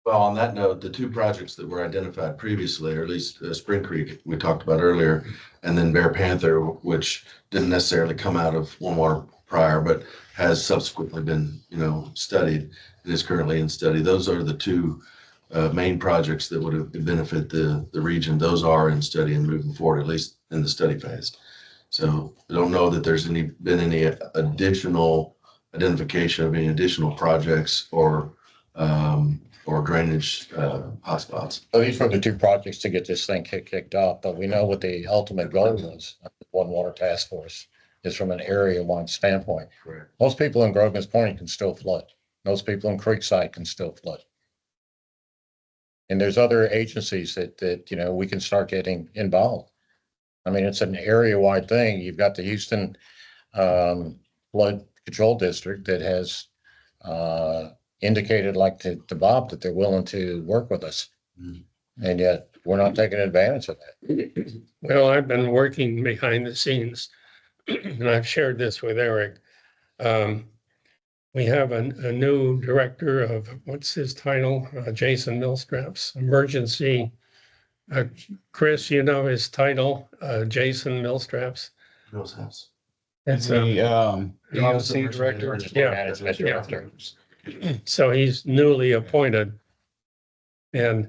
Well, on that note, the two projects that were identified previously, or at least Spring Creek, we talked about earlier, and then Bear Panther, which didn't necessarily come out of One Water prior, but has subsequently been, studied and is currently in study. Those are the two main projects that would have benefit the region. Those are in study and moving forward, at least in the study phase. So I don't know that there's been any additional identification of any additional projects or drainage hotspots. So these were the two projects to get this thing kicked off, but we know what the ultimate goal was of the One Water Task Force is from an area-wide standpoint. Correct. Most people in Grogan's Point can still flood. Most people in Creekside can still flood. And there's other agencies that we can start getting involved. I mean, it's an area-wide thing. You've got the Houston Flood Control District that has indicated to Bob that they're willing to work with us. And yet we're not taking advantage of that. Well, I've been working behind the scenes and I've shared this with Eric. We have a new director of, what's his title? Jason Millstraps, emergency. Chris, you know his title, Jason Millstraps. Mills House. It's The DOC director. Yeah. Management director. So he's newly appointed. And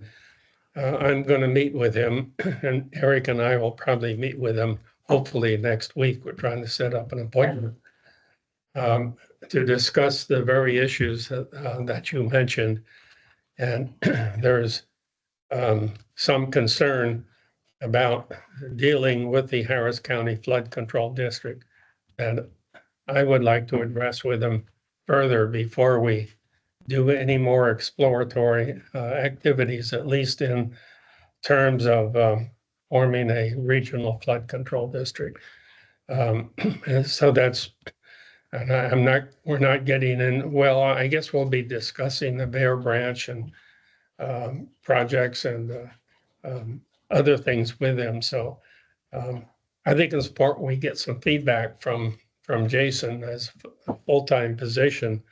I'm going to meet with him and Eric and I will probably meet with him hopefully next week. We're trying to set up an appointment to discuss the very issues that you mentioned. And there's some concern about dealing with the Harris County Flood Control District. And I would like to address with them further before we do any more exploratory activities, at least in terms of forming a regional flood control district. And so that's, and we're not getting in, well, I guess we'll be discussing the Bear Branch and projects and other things with them. So I think it's important we get some feedback from Jason as a full-time position.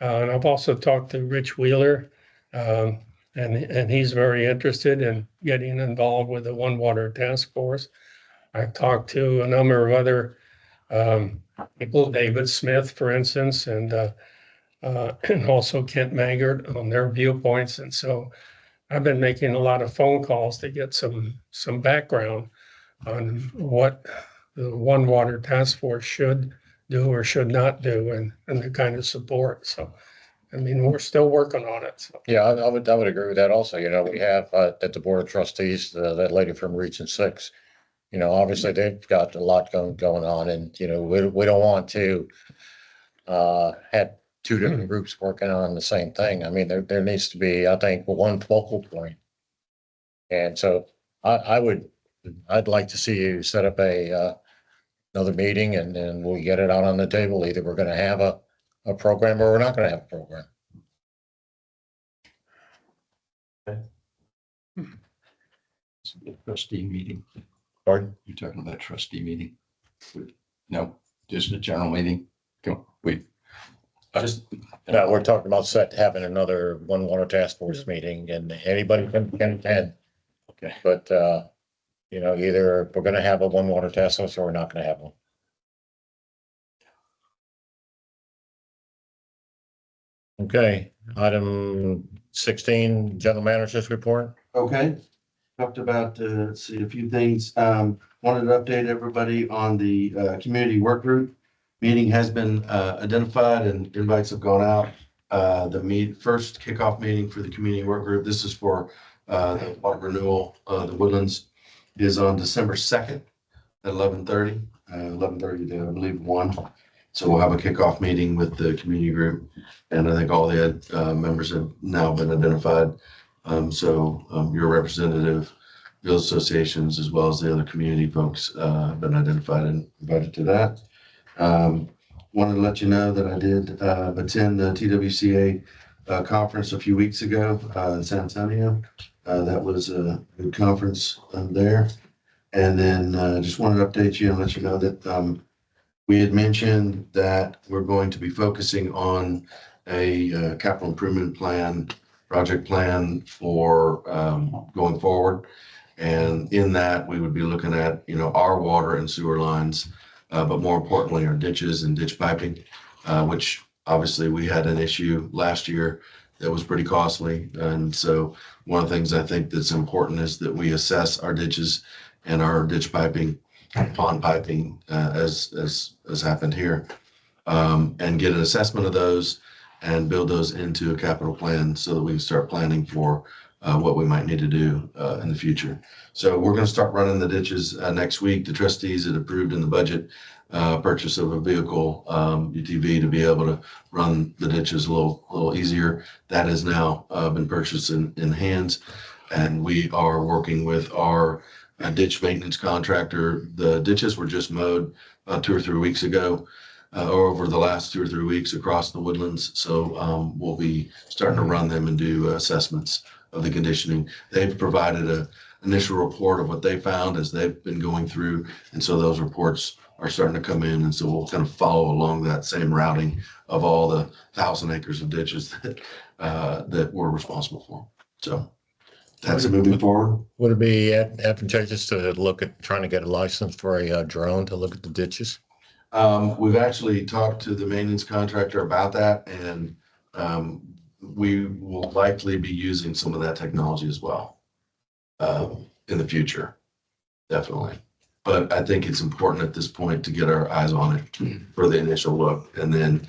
And I've also talked to Rich Wheeler, and he's very interested in getting involved with the One Water Task Force. I've talked to a number of other people, David Smith, for instance, and also Kent Maggart on their viewpoints. And so I've been making a lot of phone calls to get some background on what the One Water Task Force should do or should not do, and the kind of support. So, I mean, we're still working on it. So. Yeah, I would agree with that also. You know, we have at the Board of Trustees, that lady from Region 6. You know, obviously they've got a lot going on, and, you know, we don't want to have two different groups working on the same thing. I mean, there needs to be, I think, one focal point. And so I'd like to see you set up another meeting, and then we'll get it out on the table. Either we're gonna have a program or we're not gonna have a program. Trustee meeting. Pardon? You're talking about trustee meeting? No, just a general meeting. Go, wait. No, we're talking about having another One Water Task Force meeting, and anybody can attend. Okay. But, you know, either we're gonna have a One Water Task Force or we're not gonna have one. Okay, item 16, General Manager's Report. Okay, talked about, let's see, a few things. Wanted to update everybody on the community work group. Meeting has been identified and invites have gone out. The first kickoff meeting for the community work group, this is for the water renewal, the Woodlands, is on December 2nd at 11:30, 11:30 to, I believe, 1. So we'll have a kickoff meeting with the community group, and I think all the members have now been identified. So your representative, the associations, as well as the other community folks have been identified and invited to that. Wanted to let you know that I did attend the TWCA conference a few weeks ago in San Antonio. That was a good conference there. And then just wanted to update you and let you know that we had mentioned that we're going to be focusing on a capital improvement plan, project plan for going forward. And in that, we would be looking at, you know, our water and sewer lines, but more importantly, our ditches and ditch piping, which obviously we had an issue last year that was pretty costly. And so one of the things I think that's important is that we assess our ditches and our ditch piping, pond piping, as happened here, and get an assessment of those and build those into a capital plan so that we can start planning for what we might need to do in the future. So we're going to start running the ditches next week. The trustees had approved in the budget purchase of a vehicle, UTV, to be able to run the ditches a little easier. That has now been purchased in hands, and we are working with our ditch maintenance contractor. The ditches were just mowed 2 or 3 weeks ago, or over the last 2 or 3 weeks across the Woodlands. So we'll be starting to run them and do assessments of the conditioning. They've provided an initial report of what they found as they've been going through. And so those reports are starting to come in. And so we'll kind of follow along that same routing of all the 1,000 acres of ditches that we're responsible for. So that's it moving forward. Would it be advantageous to look at trying to get a license for a drone to look at the ditches? We've actually talked to the maintenance contractor about that, and we will likely be using some of that technology as well in the future, definitely. But I think it's important at this point to get our eyes on it for the initial look. And then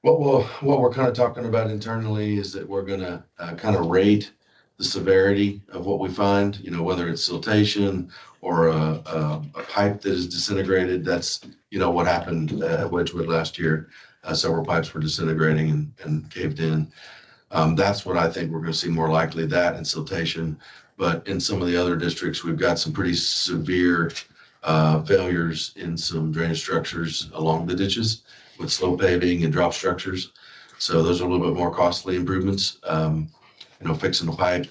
what we're kind of talking about internally is that we're going to kind of rate the severity of what we find, you know, whether it's siltation or a pipe that is disintegrated. That's, you know, what happened at Wedgewood last year. Several pipes were disintegrating and caved in. That's what I think we're going to see more likely, that and siltation. But in some of the other districts, we've got some pretty severe failures in some drainage structures along the ditches with slow paving and drop structures. So those are a little bit more costly improvements. You know, fixing a pipe,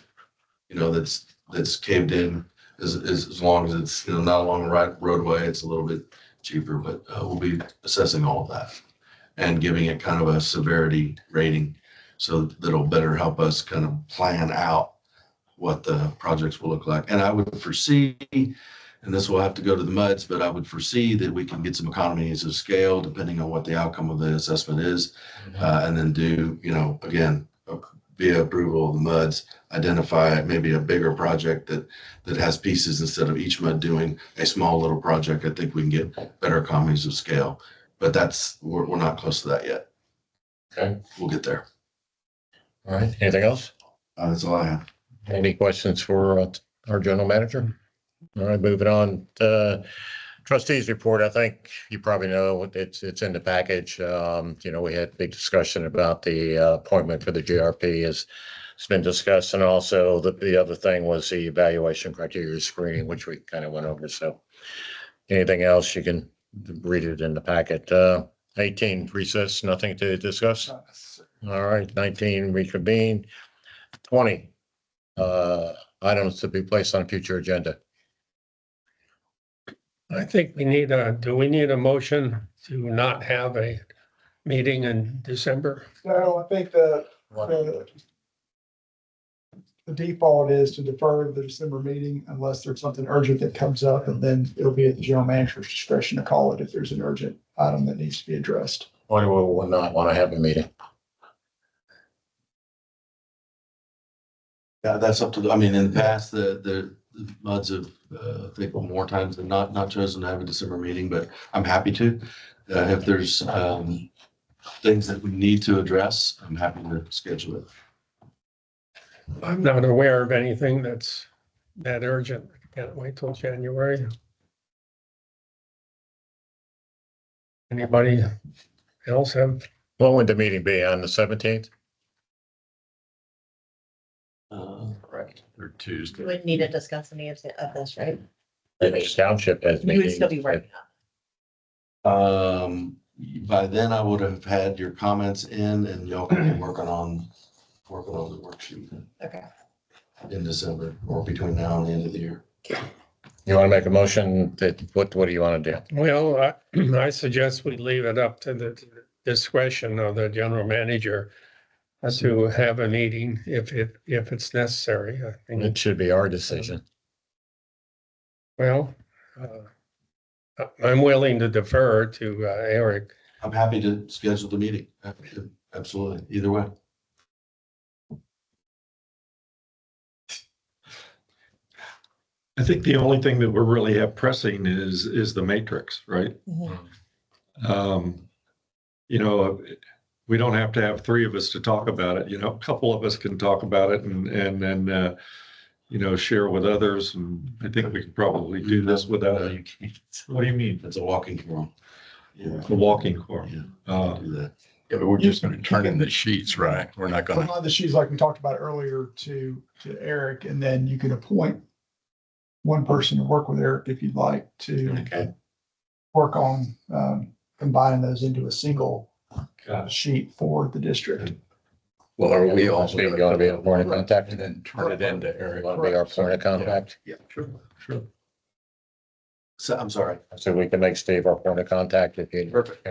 you know, that's caved in as long as it's, you know, not along the right roadway, it's a little bit cheaper, but we'll be assessing all of that and giving it kind of a severity rating. So that'll better help us kind of plan out what the projects will look like. And I would foresee, and this will have to go to the MUDs, but I would foresee that we can get some economies of scale depending on what the outcome of the assessment is. And then do, you know, again, via approval of the MUDs, identify maybe a bigger project that has pieces instead of each MUD doing a small little project. I think we can get better economies of scale, but we're not close to that yet. Okay. We'll get there. All right, anything else? That's all I have. Any questions for our general manager? All right, moving on to trustees report. I think you probably know it's in the package. You know, we had a big discussion about the appointment for the GRP it's been discussed. And also the other thing was the evaluation criteria screening, which we kind of went over. So anything else, you can read it in the packet. 18 recess, nothing to discuss. All right, 19 reconvene. 20 items to be placed on a future agenda. I think do we need a motion to not have a meeting in December? No, I think the default is to defer the December meeting unless there's something urgent that comes up, and then it'll be at the general manager's discretion to call it if there's an urgent item that needs to be addressed. Why do we not want to have a meeting? Yeah, that's up to, I mean, in the past, the MUDs have, I think more times than not chosen to have a December meeting, but I'm happy to. If there's things that we need to address, I'm happy to schedule it. I'm not aware of anything that's that urgent. Can't wait till January. Anybody else have? When would the meeting be, on the 17th? Correct. Or Tuesday? You would need to discuss any of this, right? The township has You would meetings. still be working By then I would have had your comments in and y'all can be working on the worksheet on. Okay. in December or between now and the end of the year. You want to make a motion that, what do you want to do? Well, I suggest we leave it up to the discretion of the general manager to have a meeting if it's necessary. I think, It should be our decision. well, I'm willing to defer to Eric. I'm happy to schedule the meeting. Absolutely. Either way. I think the only thing that we really have pressing is the matrix, right? You know, we don't have to have three of us to talk about it. You know, a couple of us can talk about it and then, you know, share with others. And I think we could probably do this without, No, you can't. what do you mean? It's a walking forum. Yeah. The walking quorum. Do that. Yeah, but we're just going to turn in the sheets, right? We're not going Put to. on the sheets like we talked about earlier to Eric, and then you can appoint one person to work with Eric if you'd like to Okay. work on combining those into a single sheet for the district. Well, are we also going to be a point of contact and then turn it into Eric? Want to be our point of contact? Yeah, sure. So, I'm sorry. So we can make Steve our point of contact if you. Perfect.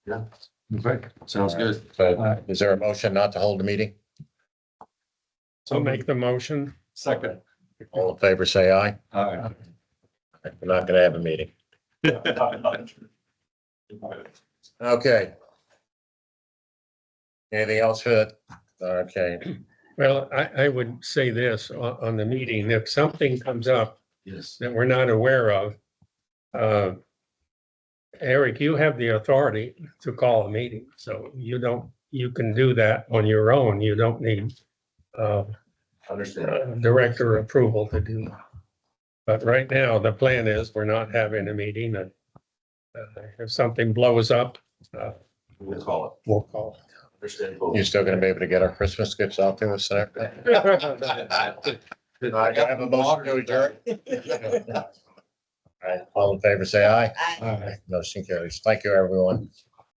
Yeah. Okay. Sounds good. So is there a motion not to hold the meeting? So make the motion. Second. All in favor, say aye. Aye. We're not going to have a meeting. Okay. Anything else for that? Okay. Well, I would say this on the meeting, if something comes up Yes. that we're not aware of, Eric, you have the authority to call a meeting, so you can do that on your own. You don't need Understand. director approval to do that. But right now, the plan is we're not having a meeting and if something blows up, We'll call it. we'll call it. Understandable. You're still gonna be able to get our Christmas gifts out to us and everything? I have a motion to adjourn. All right, all in favor, say aye. Aye. Motion carries. Thank you, everyone.